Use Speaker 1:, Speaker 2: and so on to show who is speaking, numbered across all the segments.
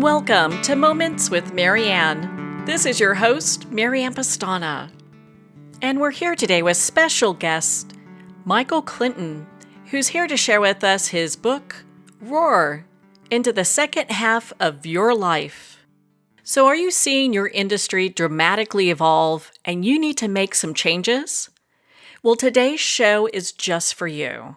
Speaker 1: Welcome to Moments with Marianne. This is your host, Marianne Pastana. And we're here today with special guest, Michael Clinton, who's here to share with us his book, Roar, into the second half of your life. So are you seeing your industry dramatically evolve and you need to make some changes? Well, today's show is just for you.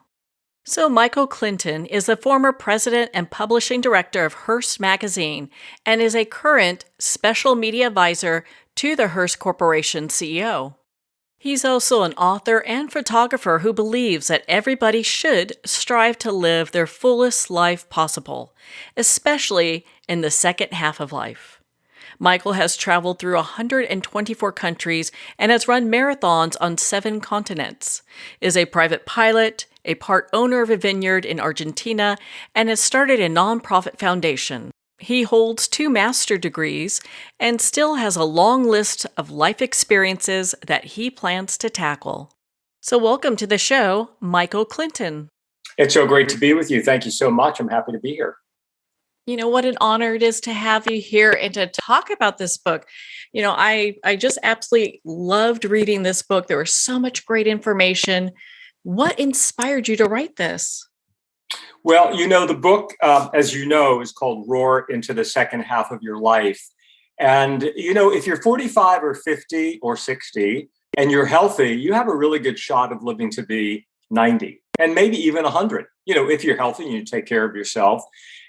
Speaker 1: So Michael Clinton is the former president and publishing director of Hearst Magazine and is a current special media advisor to the Hearst Corporation CEO. He's also an author and photographer who believes that everybody should strive to live their fullest life possible, especially in the second half of life. Michael has traveled through 124 countries and has run marathons on 7 continents, is a private pilot, a part owner of a vineyard in Argentina, and has started a nonprofit foundation. He holds 2 master's degrees and still has a long list of life experiences that he plans to tackle. So welcome to the show, Michael Clinton.
Speaker 2: It's so great to be with you. Thank you so much. I'm happy to be here.
Speaker 1: You know, what an honor it is to have you here and to talk about this book. You know, I just absolutely loved reading this book. There was so much great information. What inspired you to write this?
Speaker 2: Well, the book, as you know, is called Roar into the Second Half of Your Life. And, if you're 45 or 50 or 60 and you're healthy, you have a really good shot of living to be 90 and maybe even 100, if you're healthy and you take care of yourself.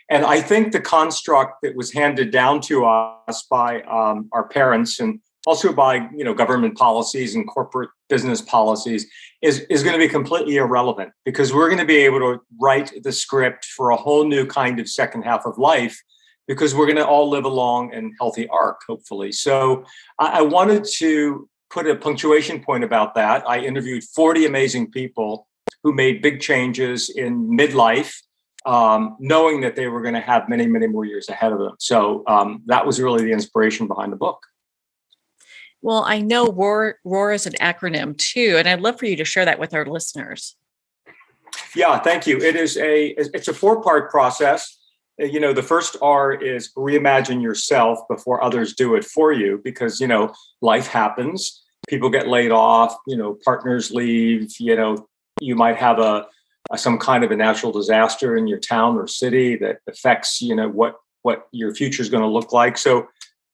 Speaker 2: And I think the construct that was handed down to us by our parents and also by government policies and corporate business policies is going to be completely irrelevant, because we're going to be able to write the script for a whole new kind of second half of life, because we're going to all live a long and healthy arc, hopefully. So I wanted to put a punctuation point about that. I interviewed 40 amazing people who made big changes in midlife, knowing that they were going to have many, many more years ahead of them. So that was really the inspiration behind the book.
Speaker 1: Well, I know ROAR is an acronym too, and I'd love for you to share that with our listeners.
Speaker 2: Yeah, thank you. It's a 4-part process. The first R is reimagine yourself before others do it for you, because, life happens. People get laid off, partners leave, you might have some kind of a natural disaster in your town or city that affects, what your future is going to look like. So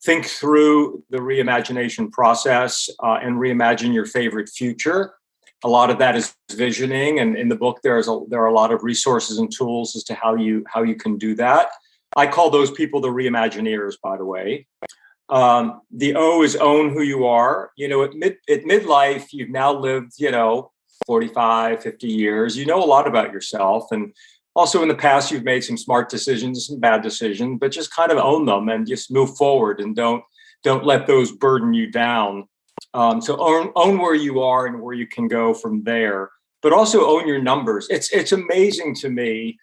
Speaker 2: think through the reimagination process and reimagine your favorite future. A lot of that is visioning, and in the book there are a lot of resources and tools as to how you can do that. I call those people the reimagineers, by the way. The O is own who you are. At midlife, you've now lived 45, 50 years. You know a lot about yourself, and also in the past, you've made some smart decisions, some bad decisions, but just kind of own them and just move forward, and don't let those burden you down. So own where you are and where you can go from there, but also own your numbers. It's amazing to me,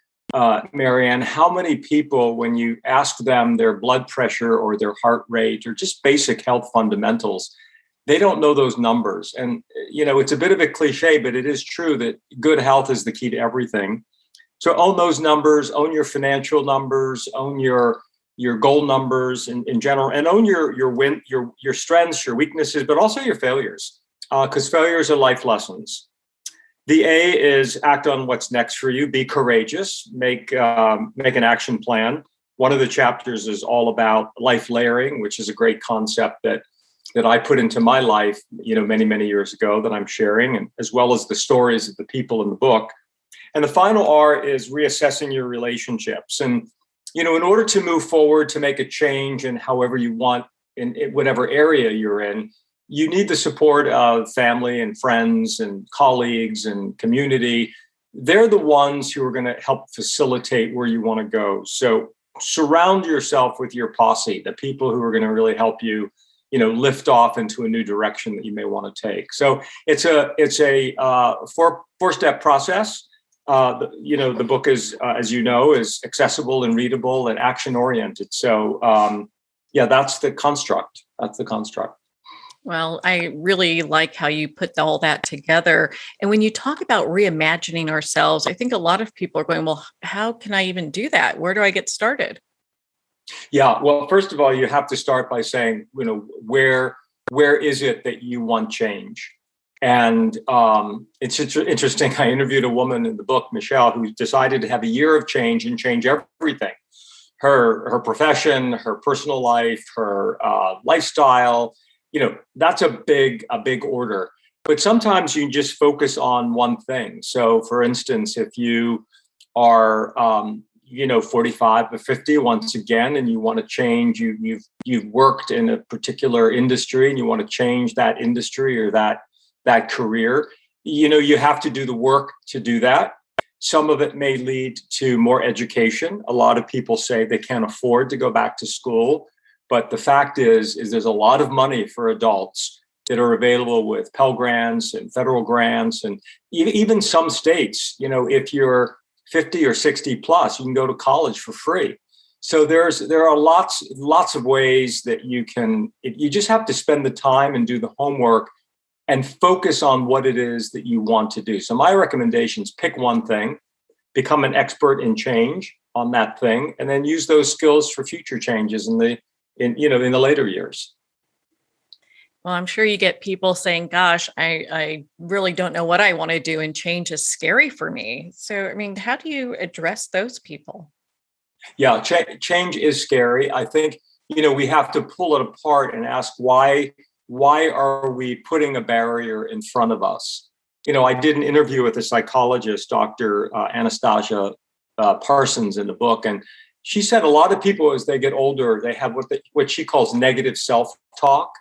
Speaker 2: Marianne, how many people, when you ask them their blood pressure or their heart rate or just basic health fundamentals, they don't know those numbers. And, it's a bit of a cliche, but it is true that good health is the key to everything. So own those numbers, own your financial numbers, own your goal numbers in general, and own your strengths, your weaknesses, but also your failures, because failures are life lessons. The A is act on what's next for you. Be courageous. Make an action plan. One of the chapters is all about life layering, which is a great concept that I put into my life, many, many years ago, that I'm sharing, and as well as the stories of the people in the book. And the final R is reassessing your relationships. And, in order to move forward, to make a change in however you want in whatever area you're in, you need the support of family and friends and colleagues and community. They're the ones who are going to help facilitate where you want to go. So surround yourself with your posse, the people who are going to really help you, lift off into a new direction that you may want to take. So it's a 4-step process. The book is, as you know, is accessible and readable and action oriented. So, that's the construct.
Speaker 1: Well, I really like how you put all that together. And when you talk about reimagining ourselves, I think a lot of people are going, well, how can I even do that? Where do I get started?
Speaker 2: Yeah. Well, first of all, you have to start by saying, where is it that you want change? And it's interesting. I interviewed a woman in the book, Michelle, who decided to have a year of change and change everything: her profession, her personal life, her lifestyle. That's a big order. But sometimes you just focus on one thing. So, for instance, if you are 45 or 50 once again, and you want to change, you've worked in a particular industry and you want to change that industry or that career, you have to do the work to do that. Some of it may lead to more education. A lot of people say they can't afford to go back to school, but the fact is there's a lot of money for adults that are available with Pell Grants and federal grants, and even some states, if you're 50 or 60 plus, you can go to college for free. So there are lots of ways that you just have to spend the time and do the homework and focus on what it is that you want to do. So my recommendation is pick one thing, become an expert in change on that thing, and then use those skills for future changes in the later years.
Speaker 1: Well, I'm sure you get people saying, gosh, I really don't know what I want to do, and change is scary for me. So, I mean, how do you address those people?
Speaker 2: Yeah, change is scary. I think, we have to pull it apart and ask why are we putting a barrier in front of us? I did an interview with a psychologist, Dr. Anastasia Parsons, in the book, and she said a lot of people, as they get older, they have what she calls negative self-talk.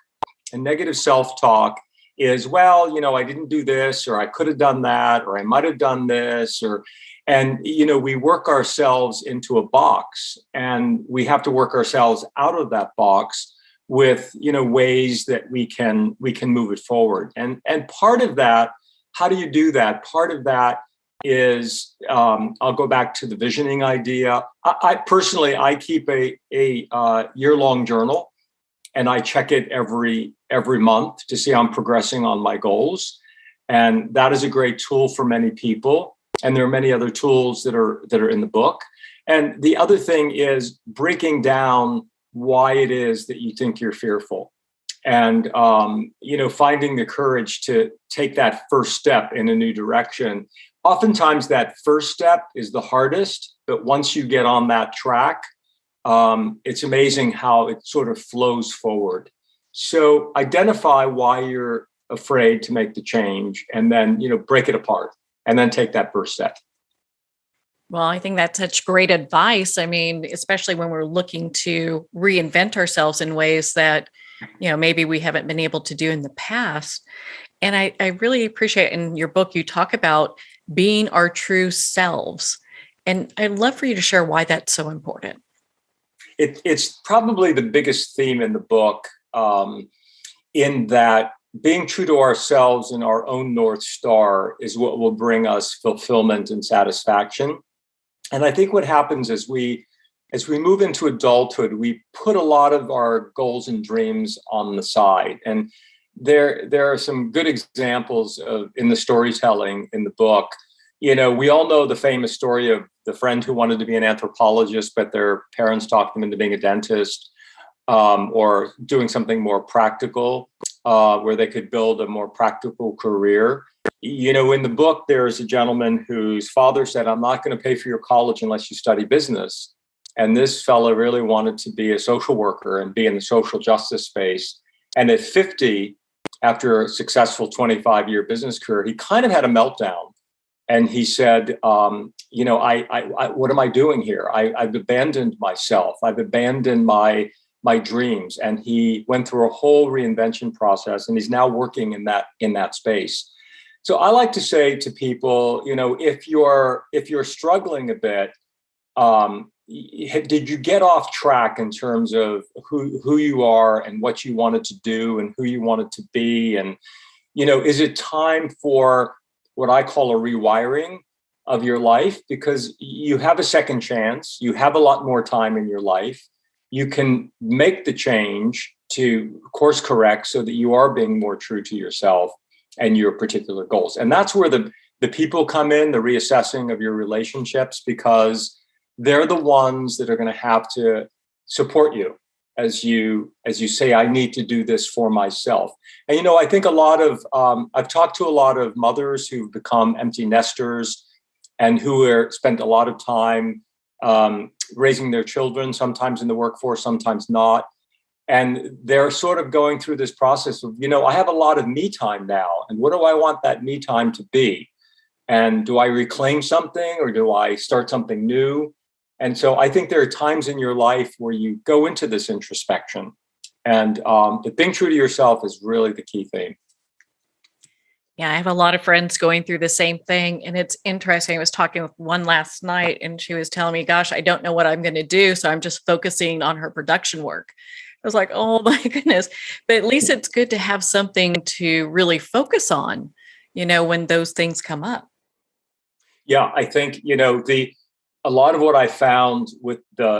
Speaker 2: And negative self-talk is, well, I didn't do this, or I could have done that, or I might have done this, and we work ourselves into a box, and we have to work ourselves out of that box with, ways that we can move it forward. And part of that, how do you do that? Part of that is, I'll go back to the visioning idea. I personally keep a year-long journal, and I check it every month to see how I'm progressing on my goals. And that is a great tool for many people. And there are many other tools that are in the book. And the other thing is breaking down why it is that you think you're fearful, and finding the courage to take that first step in a new direction. Oftentimes that first step is the hardest, but once you get on that track, it's amazing how it sort of flows forward. So identify why you're afraid to make the change, and then, break it apart, and then take that first step.
Speaker 1: Well, I think that's such great advice. I mean, especially when we're looking to reinvent ourselves in ways that, maybe we haven't been able to do in the past. And I really appreciate, in your book, you talk about being our true selves. And I'd love for you to share why that's so important.
Speaker 2: It's probably the biggest theme in the book, in that being true to ourselves and our own North Star is what will bring us fulfillment and satisfaction. And I think what happens as we move into adulthood, we put a lot of our goals and dreams on the side. And there are some good examples in the storytelling in the book. We all know the famous story of the friend who wanted to be an anthropologist, but their parents talked them into being a dentist, or doing something more practical, where they could build a more practical career. In the book, there's a gentleman whose father said, I'm not going to pay for your college unless you study business. And this fellow really wanted to be a social worker and be in the social justice space. And at 50, after a successful 25-year business career, he kind of had a meltdown. And he said, I what am I doing here? I've abandoned myself. I've abandoned my dreams. And he went through a whole reinvention process, and he's now working in that space. So I like to say to people, if you're struggling a bit, did you get off track in terms of who you are and what you wanted to do and who you wanted to be? And, is it time for what I call a rewiring of your life? Because you have a second chance. You have a lot more time in your life. You can make the change to course correct so that you are being more true to yourself and your particular goals. And that's where the people come in, the reassessing of your relationships, because they're the ones that are going to have to support you as you say, I need to do this for myself. And I think a lot of I've talked to a lot of mothers who've become empty nesters and who are spent a lot of time raising their children, sometimes in the workforce, sometimes not. And they're sort of going through this process of, I have a lot of me time now. And what do I want that me time to be? And do I reclaim something or do I start something new? And so I think there are times in your life where you go into this introspection. And the being true to yourself is really the key thing.
Speaker 1: Yeah, I have a lot of friends going through the same thing. And it's interesting. I was talking with one last night and she was telling me, gosh, I don't know what I'm going to do. So I'm just focusing on her production work. I was like, oh my goodness. But at least it's good to have something to really focus on, when those things come up.
Speaker 2: Yeah, I think, a lot of what I found with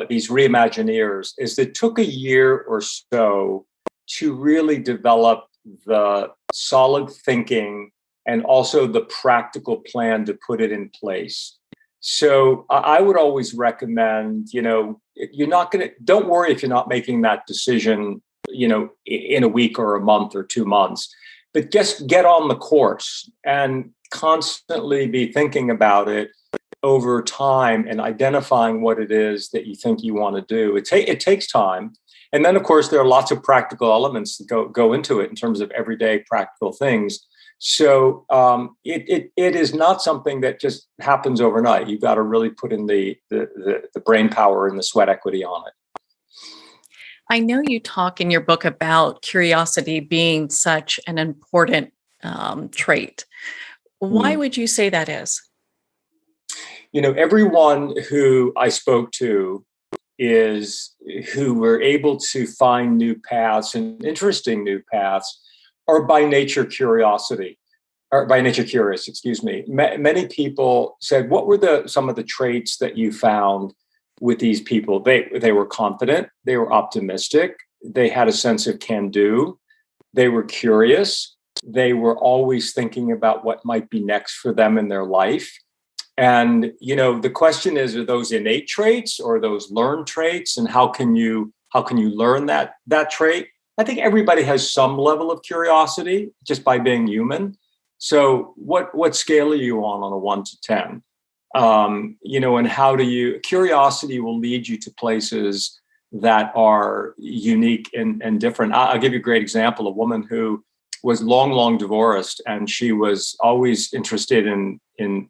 Speaker 2: these reimagineers is it took a year or so to really develop the solid thinking and also the practical plan to put it in place. So I would always recommend, don't worry if you're not making that decision, in a week or a month or 2 months, but just get on the course and constantly be thinking about it over time and identifying what it is that you think you want to do. It takes time. And then, of course, there are lots of practical elements that go into it in terms of everyday practical things. So it is not something that just happens overnight. You've got to really put in the brain power and the sweat equity on it.
Speaker 1: I know you talk in your book about curiosity being such an important trait. Why would you say that is?
Speaker 2: Everyone who I spoke to who were able to find new paths and interesting new paths are by nature curious, excuse me. Many people said, what were some of the traits that you found with these people? They were confident, they were optimistic, they had a sense of can-do, they were curious, they were always thinking about what might be next for them in their life. And, the question is, are those innate traits or those learned traits? And how can you learn that trait? I think everybody has some level of curiosity just by being human. So what scale are you on a 1 to 10? And curiosity will lead you to places that are unique and different. I'll give you a great example. A woman who was long divorced, and she was always interested in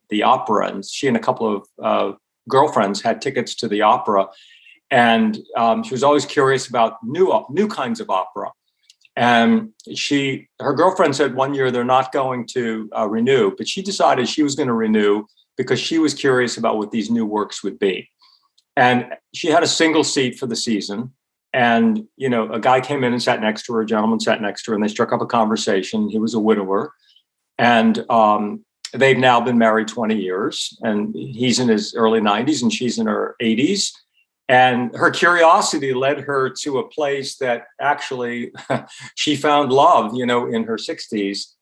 Speaker 2: the opera. And she and a couple of girlfriends had tickets to the opera. And she was always curious about new kinds of opera. And her girlfriend said one year they're not going to renew, but she decided she was going to renew because she was curious about what these new works would be. And she had a single seat for the season. And, a guy came in and sat next to her, a gentleman sat next to her, and they struck up a conversation. He was a widower. And they've now been married 20 years. And he's in his early 90s and she's in her 80s. And her curiosity led her to a place that actually she found love, in her 60s,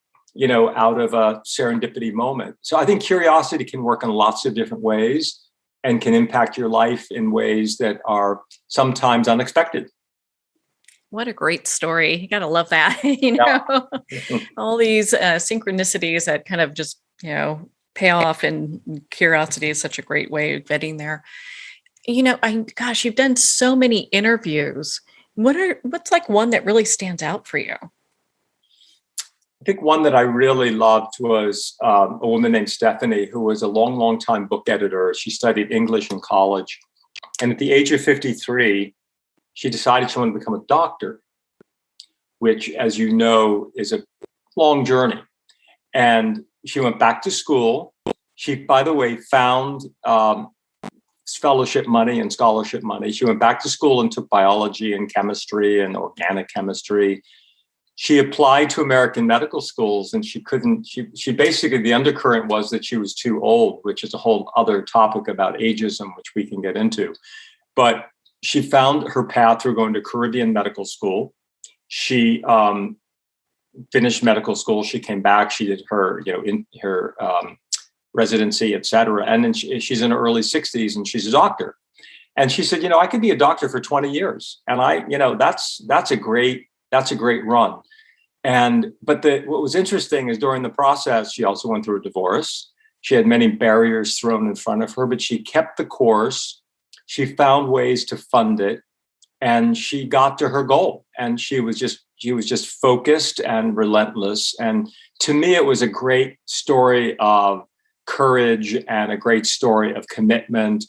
Speaker 2: out of a serendipity moment. So I think curiosity can work in lots of different ways and can impact your life in ways that are sometimes unexpected.
Speaker 1: What a great story. You got to love that. All these synchronicities that kind of just, pay off, and curiosity is such a great way of getting there. You've done so many interviews. What's like one that really stands out for you?
Speaker 2: I think one that I really loved was a woman named Stephanie, who was a long time book editor. She studied English in college. And at the age of 53, she decided she wanted to become a doctor, which, as you know, is a long journey. And she went back to school. She, by the way, found fellowship money and scholarship money. She went back to school and took biology and chemistry and organic chemistry. She applied to American medical schools and she basically, the undercurrent was that she was too old, which is a whole other topic about ageism, which we can get into. But she found her path through going to Caribbean medical school. She finished medical school. She came back. She did her, residency, et cetera. And then she's in her early 60s and she's a doctor. And she said, I could be a doctor for 20 years. And that's a great run. But what was interesting is during the process, she also went through a divorce. She had many barriers thrown in front of her, but she kept the course. She found ways to fund it, and she got to her goal. And she was just focused and relentless. And to me, it was a great story of courage and a great story of commitment.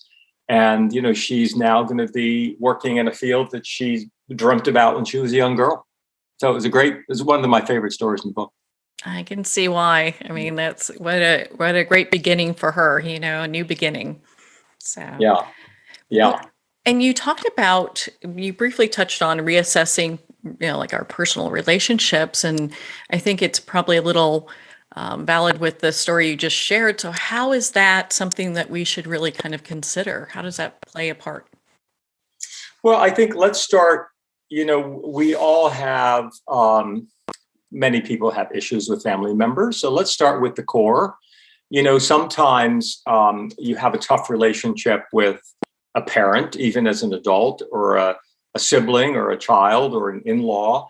Speaker 2: And, she's now going to be working in a field that she dreamt about when she was a young girl. So it was one of my favorite stories in the book.
Speaker 1: I can see why. I mean, that's what a great beginning for her, a new beginning. So
Speaker 2: yeah.
Speaker 1: Well, and you briefly touched on reassessing, like our personal relationships, and I think it's probably a little valid with the story you just shared. So how is that something that we should really kind of consider? How does that play a part?
Speaker 2: Well, I think let's start, we all have, many people have issues with family members. So let's start with the core. Sometimes you have a tough relationship with a parent, even as an adult, or a sibling or a child or an in-law.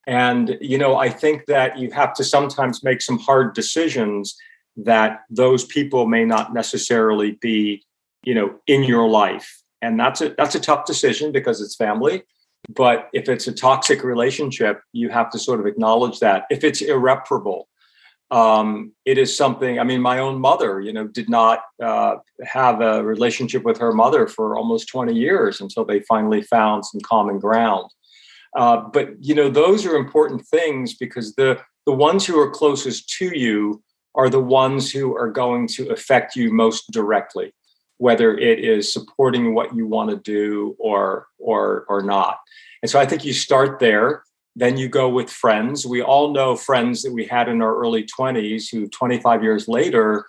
Speaker 2: And, I think that you have to sometimes make some hard decisions that those people may not necessarily be, in your life. And that's a tough decision because it's family. But if it's a toxic relationship, you have to sort of acknowledge that. If it's irreparable, it is something. I mean, my own mother, did not have a relationship with her mother for almost 20 years until they finally found some common ground. But those are important things because the ones who are closest to you are the ones who are going to affect you most directly, whether it is supporting what you want to do or not. And so I think you start there. Then you go with friends. We all know friends that we had in our early 20s who 25 years later,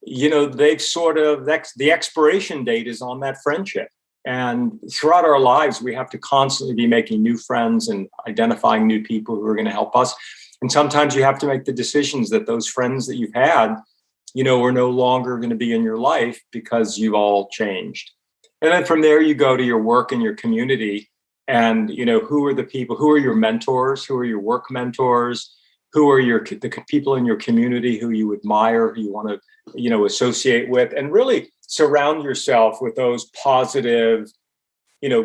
Speaker 2: they've sort of, the expiration date is on that friendship. And throughout our lives, we have to constantly be making new friends and identifying new people who are going to help us. And sometimes you have to make the decisions that those friends that you've had, are no longer going to be in your life because you've all changed. And then from there, you go to your work and your community. And, who are the people, who are your mentors, who are your work mentors, who are the people in your community who you admire, who you want to, associate with, and really surround yourself with those positive,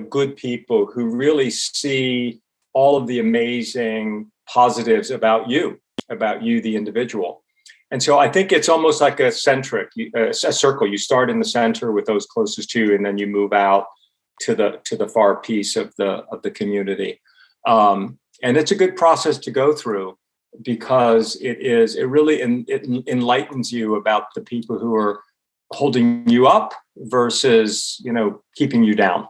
Speaker 2: good people who really see all of the amazing positives about you, the individual. And so I think it's almost like a circle. You start in the center with those closest to you, and then you move out to the far piece of the community. And it's a good process to go through because it really enlightens you about the people who are holding you up versus, keeping you down.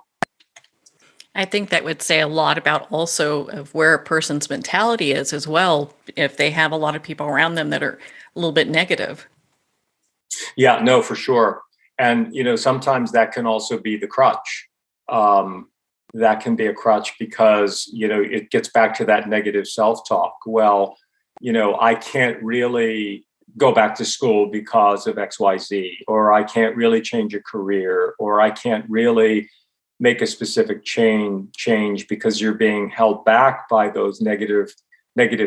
Speaker 1: I think that would say a lot about also of where a person's mentality is as well, if they have a lot of people around them that are a little bit negative.
Speaker 2: Yeah, no, for sure. And, sometimes that can also be the crutch. That can be a crutch because, it gets back to that negative self-talk. Well, I can't really go back to school because of XYZ, or I can't really change a career, or I can't really make a specific change because you're being held back by those negative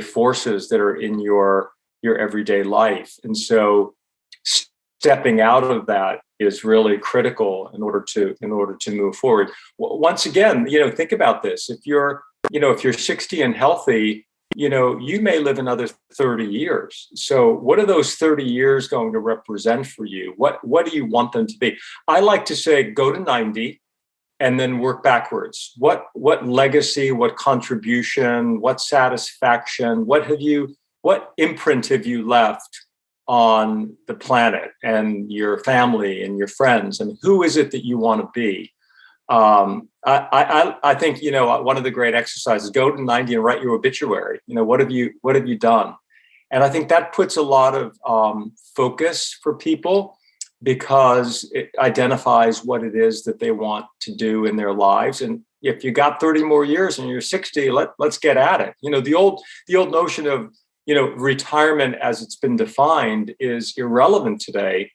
Speaker 2: forces that are in your everyday life. And so stepping out of that is really critical in order to move forward. Once again, think about this. If you're 60 and healthy, you may live another 30 years. So what are those 30 years going to represent for you? What do you want them to be? I like to say, go to 90 and then work backwards. What legacy, what contribution, what satisfaction, what imprint have you left on the planet and your family and your friends, and who is it that you want to be? I think, one of the great exercises, go to 90 and write your obituary. What have you done? And I think that puts a lot of focus for people because it identifies what it is that they want to do in their lives. And if you got 30 more years and you're 60, let's get at it. The old notion of, retirement as it's been defined is irrelevant today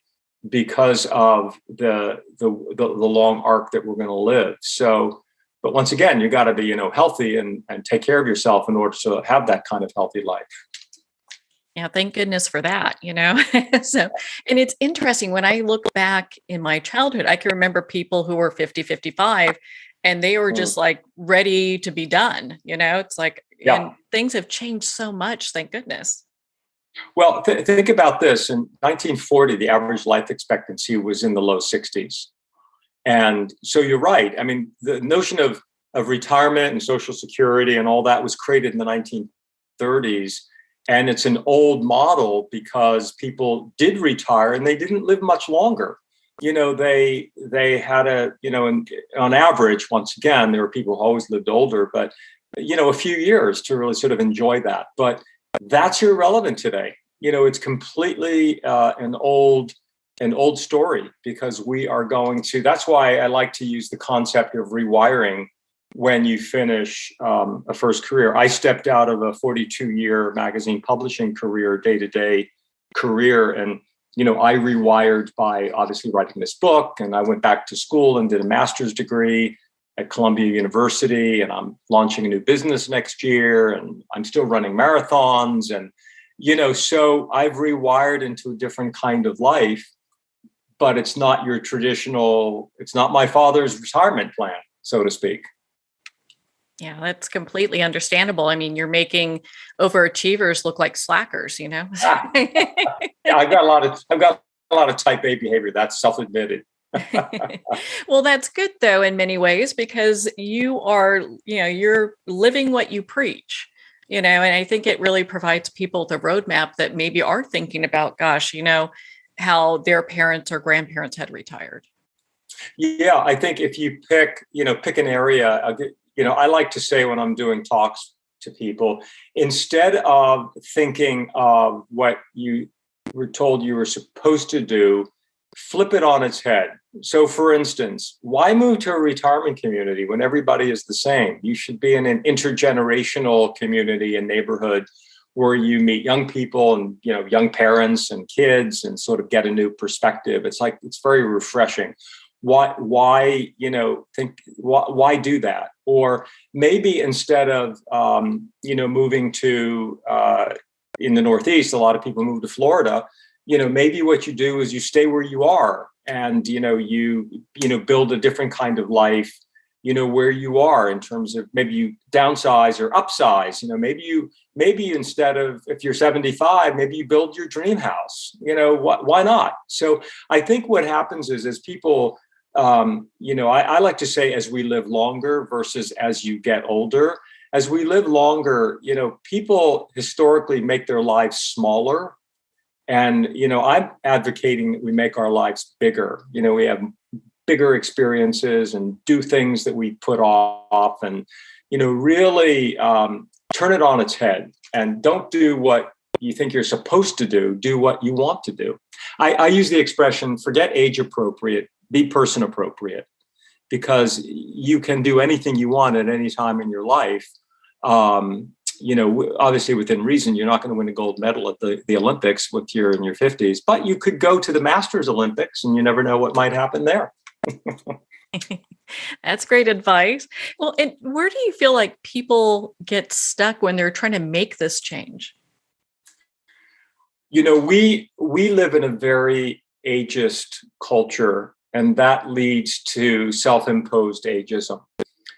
Speaker 2: because of the long arc that we're going to live. So, but once again, you got to be, healthy and take care of yourself in order to have that kind of healthy life.
Speaker 1: Yeah, thank goodness for that, So, and it's interesting when I look back in my childhood, I can remember people who were 50, 55, and they were just like ready to be done, it's like,
Speaker 2: Yeah.
Speaker 1: and things have changed so much, thank goodness.
Speaker 2: Well, think about this. In 1940, the average life expectancy was in the low 60s. And so you're right. I mean, the notion of retirement and Social Security and all that was created in the 1930s. And it's an old model because people did retire and they didn't live much longer. They had on average, once again, there were people who always lived older, but, a few years to really sort of enjoy that. But that's irrelevant today. It's completely an old story because we are going to, that's why I like to use the concept of rewiring when you finish a first career. I stepped out of a 42-year magazine publishing career, day-to-day career. And, I rewired by obviously writing this book. And I went back to school and did a master's degree at Columbia University. And I'm launching a new business next year. And I'm still running marathons. And, so I've rewired into a different kind of life. But it's not your traditional, it's not my father's retirement plan, so to speak.
Speaker 1: Yeah, that's completely understandable. I mean, you're making overachievers look like slackers,
Speaker 2: Yeah, I've got a lot of type A behavior. That's self-admitted.
Speaker 1: Well, that's good though, in many ways, because you are, you're living what you preach, and I think it really provides people the roadmap that maybe are thinking about, gosh, how their parents or grandparents had retired.
Speaker 2: Yeah, I think if you pick an area, I like to say when I'm doing talks to people, instead of thinking of what you were told you were supposed to do, flip it on its head. So for instance, why move to a retirement community when everybody is the same? You should be in an intergenerational community and neighborhood where you meet young people and, young parents and kids and sort of get a new perspective. It's very refreshing. Why do that? Or maybe instead of, moving to, in the Northeast, a lot of people move to Florida, maybe what you do is you stay where you are and, you build a different kind of life, where you are in terms of maybe you downsize or upsize, maybe instead of, if you're 75, maybe you build your dream house, why not? So I think what happens is as people, I like to say as we live longer versus as you get older, as we live longer, people historically make their lives smaller. And, I'm advocating that we make our lives bigger. We have bigger experiences and do things that we put off and, really turn it on its head and don't do what you think you're supposed to do what you want to do. I use the expression, forget age appropriate, be person appropriate, because you can do anything you want at any time in your life. Obviously within reason, you're not going to win a gold medal at the Olympics if you're in your 50s, but you could go to the Masters Olympics and you never know what might happen there.
Speaker 1: That's great advice. Well, and where do you feel like people get stuck when they're trying to make this change?
Speaker 2: We live in a very ageist culture, and that leads to self-imposed ageism.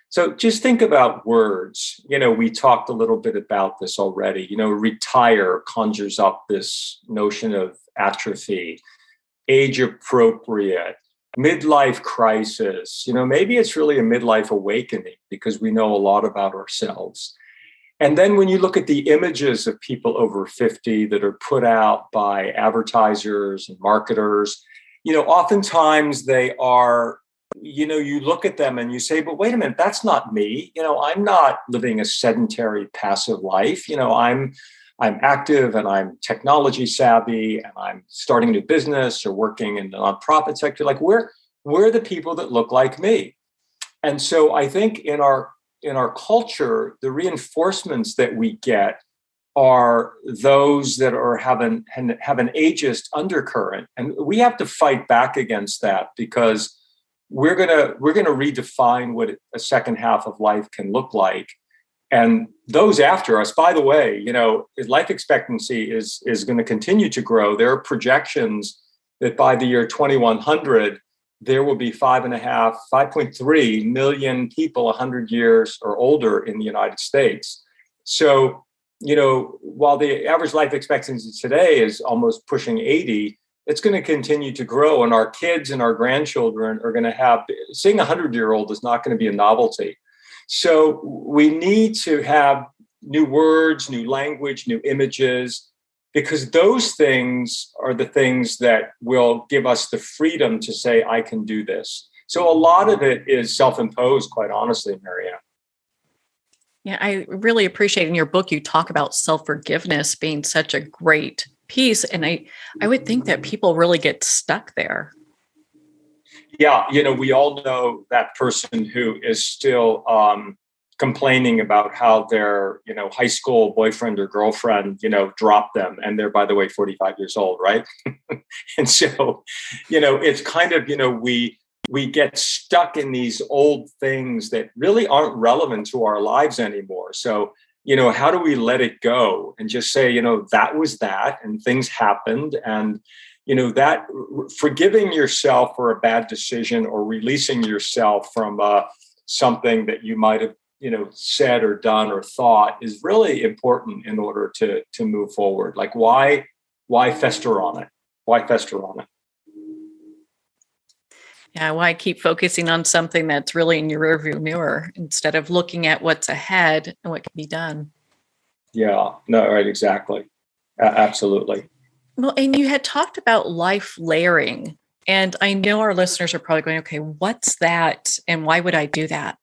Speaker 2: So just think about words. We talked a little bit about this already. Retire conjures up this notion of atrophy, age appropriate, midlife crisis. Maybe it's really a midlife awakening because we know a lot about ourselves. And then when you look at the images of people over 50 that are put out by advertisers and marketers, oftentimes they are, you look at them and you say, but wait a minute, that's not me. I'm not living a sedentary, passive life. I'm active and I'm technology savvy and I'm starting a new business or working in the nonprofit sector. Like we're the people that look like me. And so I think in our culture, the reinforcements that we get are those that are have an ageist undercurrent, and we have to fight back against that, because we're gonna redefine what a second half of life can look like. And those after us, by the way, life expectancy is going to continue to grow. There are projections that by the year 2100, there will be 5.3 million people 100 years or older in the United States. So, while the average life expectancy today is almost pushing 80, it's going to continue to grow. And our kids and our grandchildren are going to have, seeing a 100-year-old is not going to be a novelty. So we need to have new words, new language, new images, because those things are the things that will give us the freedom to say, I can do this. So a lot of it is self-imposed, quite honestly, Marianne.
Speaker 1: Yeah, I really appreciate in your book, you talk about self-forgiveness being such a great piece. And I would think that people really get stuck there.
Speaker 2: Yeah, we all know that person who is still complaining about how their, high school boyfriend or girlfriend, dropped them. And they're, by the way, 45 years old, right? And so, it's kind of, we get stuck in these old things that really aren't relevant to our lives anymore. So, how do we let it go and just say, that was that, and things happened, and that forgiving yourself for a bad decision or releasing yourself from something that you might have, said or done or thought is really important in order to move forward. Like, why fester on it? Why fester on it?
Speaker 1: Yeah, why keep focusing on something that's really in your rearview mirror instead of looking at what's ahead and what can be done?
Speaker 2: Yeah, no, right, exactly. Absolutely.
Speaker 1: Well, and you had talked about life layering, and I know our listeners are probably going, okay, what's that? And why would I do that?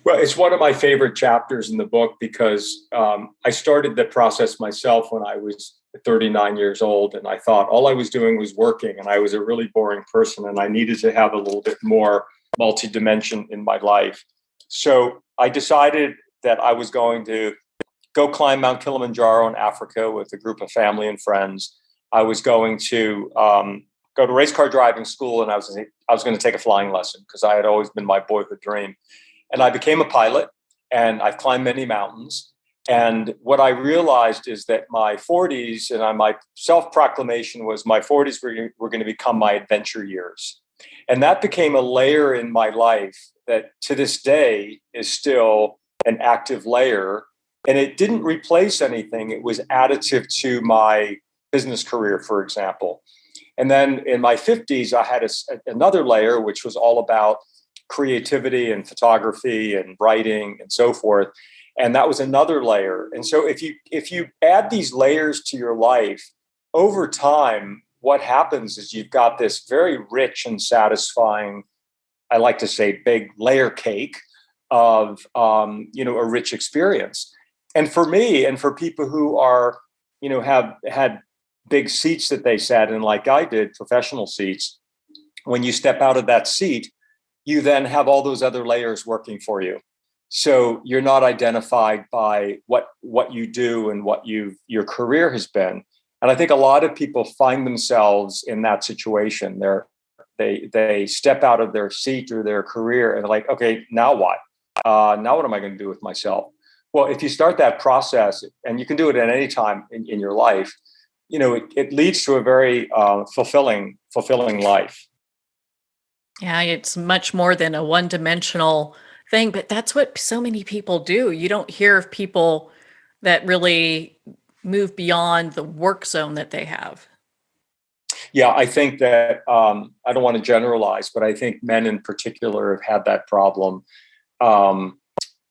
Speaker 2: Well, it's one of my favorite chapters in the book, because I started the process myself when I was 39 years old. And I thought all I was doing was working, and I was a really boring person, and I needed to have a little bit more multi-dimension in my life. So I decided that I was going to go climb Mount Kilimanjaro in Africa with a group of family and friends. I was going to go to race car driving school, and I was going to take a flying lesson, because I had always been my boyhood dream. And I became a pilot, and I've climbed many mountains. And what I realized is that my 40s, and my self-proclamation was my 40s were going to become my adventure years. And that became a layer in my life that to this day is still an active layer. And it didn't replace anything. It was additive to my business career, for example. And then in my 50s, I had another layer, which was all about creativity and photography and writing and so forth. And that was another layer. And so if you add these layers to your life over time, what happens is you've got this very rich and satisfying, I like to say, big layer cake of a rich experience. And for me, and for people who are, have had big seats that they sat in, like I did, professional seats, when you step out of that seat, you then have all those other layers working for you. So you're not identified by what you do and what your career has been. And I think a lot of people find themselves in that situation. They step out of their seat or their career and they're like, okay, now what? Now what am I going to do with myself? Well, if you start that process, and you can do it at any time in your life, it leads to a very fulfilling life.
Speaker 1: Yeah, it's much more than a one-dimensional thing, but that's what so many people do. You don't hear of people that really move beyond the work zone that they have.
Speaker 2: Yeah, I think that I don't want to generalize, but I think men in particular have had that problem.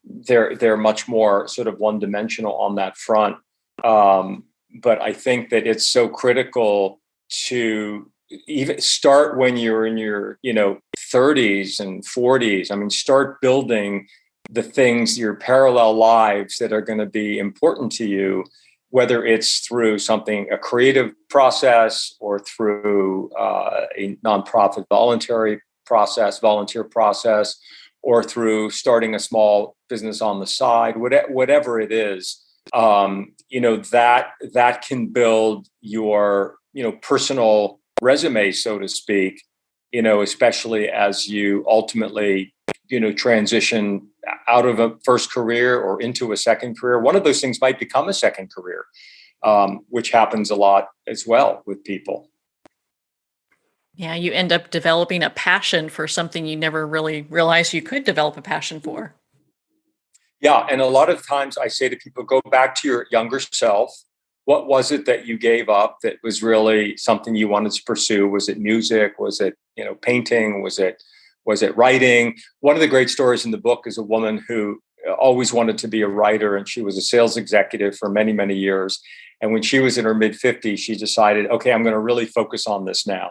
Speaker 2: They're much more sort of one-dimensional on that front. But I think that it's so critical to even start when you're in your 30s and 40s. I mean, start building the things, your parallel lives that are going to be important to you, whether it's through a creative process, or through a nonprofit volunteer process, or through starting a small business on the side, whatever it is. that can build your, personal resume, so to speak, especially as you ultimately, transition out of a first career or into a second career. One of those things might become a second career, which happens a lot as well with people.
Speaker 1: Yeah, you end up developing a passion for something you never really realized you could develop a passion for.
Speaker 2: Yeah. And a lot of times I say to people, go back to your younger self. What was it that you gave up that was really something you wanted to pursue? Was it music? Was it, painting? Was it writing? One of the great stories in the book is a woman who always wanted to be a writer, and she was a sales executive for many, many years. And when she was in her mid 50s, she decided, okay, I'm going to really focus on this now.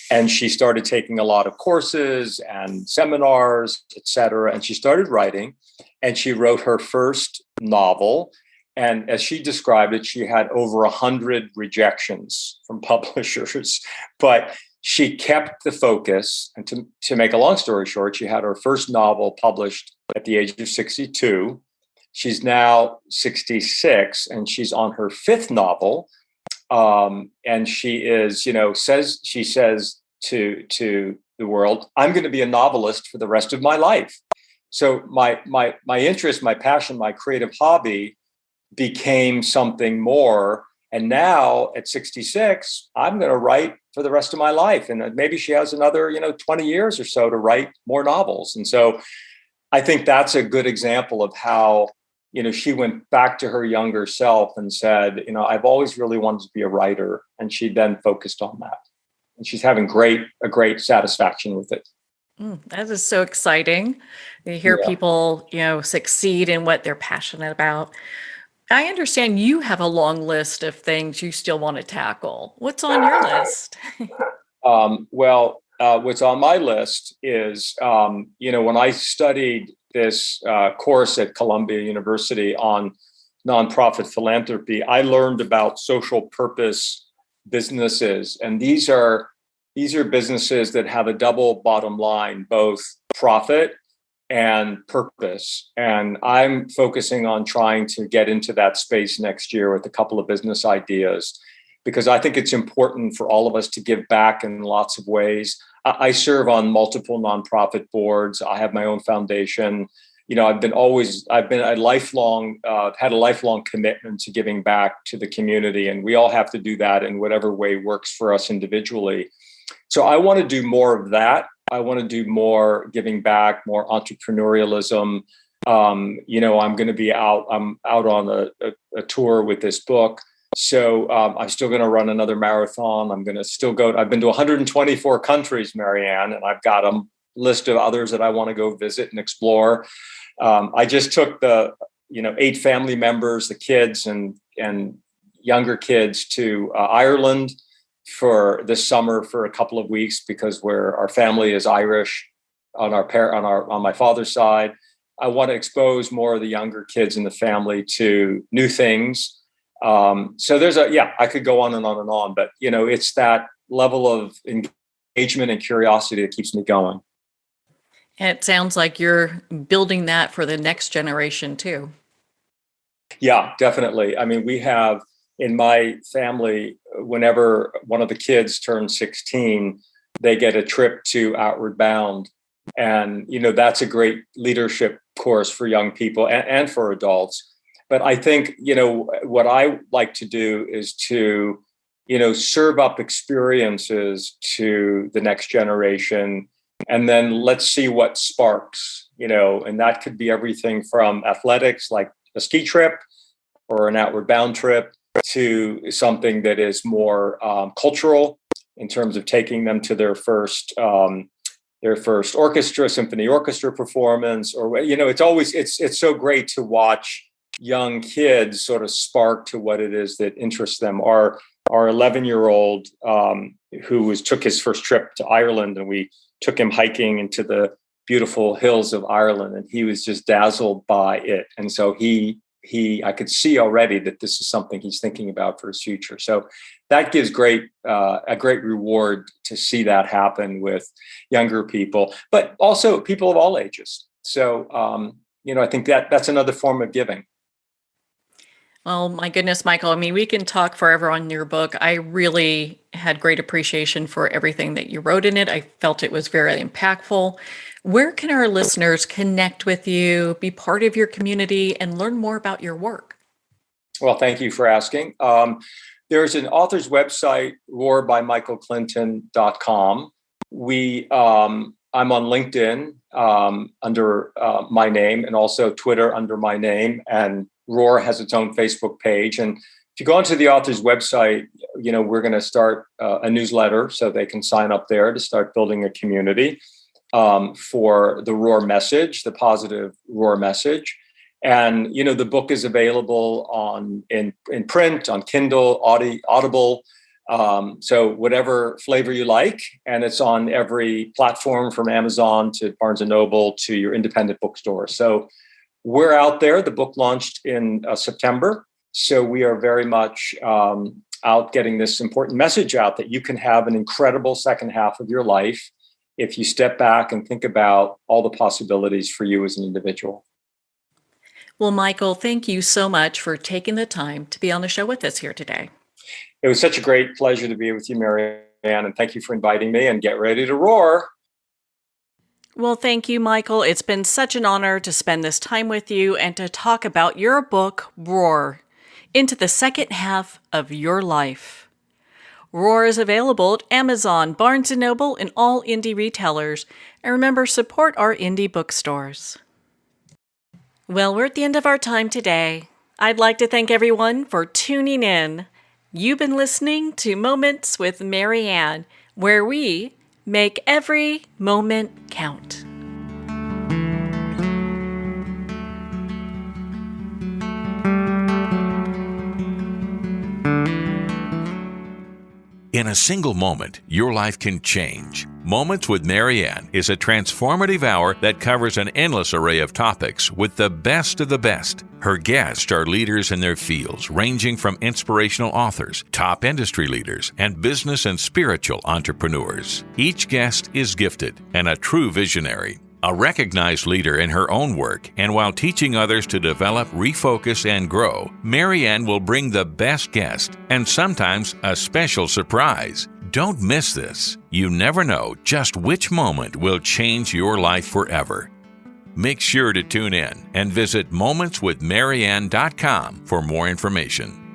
Speaker 2: And she started taking a lot of courses and seminars, et cetera. And she started writing, and she wrote her first novel. And as she described it, she had over 100 rejections from publishers, but she kept the focus. And to make a long story short, she had her first novel published at the age of 62. She's now 66, and she's on her fifth novel. And she is, she says to the world, I'm going to be a novelist for the rest of my life. So my interest, my passion, my creative hobby became something more. And now at 66, I'm going to write for the rest of my life. And maybe she has another, 20 years or so to write more novels. And so I think that's a good example of how, she went back to her younger self and said, I've always really wanted to be a writer. And she then focused on that. And she's having a great satisfaction with it.
Speaker 1: That is so exciting. You hear
Speaker 2: Yeah.
Speaker 1: people, succeed in what they're passionate about. I understand you have a long list of things you still want to tackle. What's on your list?
Speaker 2: What's on my list is, when I studied this course at Columbia University on nonprofit philanthropy, I learned about social purpose businesses. And these are businesses that have a double bottom line, both profit and purpose. And I'm focusing on trying to get into that space next year with a couple of business ideas, because I think it's important for all of us to give back in lots of ways. I serve on multiple nonprofit boards. I have my own foundation. I've had a lifelong commitment to giving back to the community, and we all have to do that in whatever way works for us individually. So I want to do more of that. I want to do more giving back, more entrepreneurialism. I'm going to be out. I'm out on a tour with this book. So I'm still going to run another marathon. I'm going to still go. I've been to 124 countries, Marianne, and I've got a list of others that I want to go visit and explore. I just took the 8 family members, the kids and younger kids, to Ireland for this summer for a couple of weeks, because our family is Irish on my father's side. I want to expose more of the younger kids in the family to new things. So I could go on and on and on, but it's that level of engagement and curiosity that keeps me going.
Speaker 1: And it sounds like you're building that for the next generation too.
Speaker 2: Yeah, definitely. I mean, we have in my family, whenever one of the kids turns 16, they get a trip to Outward Bound. And, that's a great leadership course for young people and for adults. But I think, what I like to do is to, serve up experiences to the next generation, and then let's see what sparks, and that could be everything from athletics, like a ski trip or an Outward Bound trip, to something that is more cultural, in terms of taking them to their first symphony orchestra performance, or it's so great to watch young kids sort of spark to what it is that interests them. Our 11-year-old who took his first trip to Ireland, and we took him hiking into the beautiful hills of Ireland, and he was just dazzled by it. And so I could see already that this is something he's thinking about for his future. So that gives a great reward to see that happen with younger people, but also people of all ages. So, I think that's another form of giving.
Speaker 1: Oh my goodness, Michael. I mean, we can talk forever on your book. I really had great appreciation for everything that you wrote in it. I felt it was very impactful. Where can our listeners connect with you, be part of your community, and learn more about your work?
Speaker 2: Well, thank you for asking. There's an author's website, roarbymichaelclinton.com. I'm on LinkedIn under my name, and also Twitter under my name, and Roar has its own Facebook page. And if you go onto the author's website, we're going to start a newsletter so they can sign up there to start building a community for the Roar message, the positive Roar message. And, the book is available in print, on Kindle, Audible. So whatever flavor you like, and it's on every platform from Amazon to Barnes & Noble to your independent bookstore. So we're out there. The book launched in September. So we are very much out getting this important message out that you can have an incredible second half of your life if you step back and think about all the possibilities for you as an individual.
Speaker 1: Well, Michael, thank you so much for taking the time to be on the show with us here today.
Speaker 2: It was such a great pleasure to be with you, Marianne, and thank you for inviting me, and get ready to roar.
Speaker 1: Well, thank you, Michael. It's been such an honor to spend this time with you and to talk about your book, Roar, into the second half of your life. Roar is available at Amazon, Barnes & Noble, and all indie retailers. And remember, support our indie bookstores. Well, we're at the end of our time today. I'd like to thank everyone for tuning in. You've been listening to Moments with Marianne, where we make every moment count.
Speaker 3: In a single moment, your life can change. Moments with Marianne is a transformative hour that covers an endless array of topics with the best of the best. Her guests are leaders in their fields, ranging from inspirational authors, top industry leaders, and business and spiritual entrepreneurs. Each guest is gifted and a true visionary. A recognized leader in her own work, and while teaching others to develop, refocus, and grow, Marianne will bring the best guest and sometimes a special surprise. Don't miss this. You never know just which moment will change your life forever. Make sure to tune in and visit momentswithmarianne.com for more information.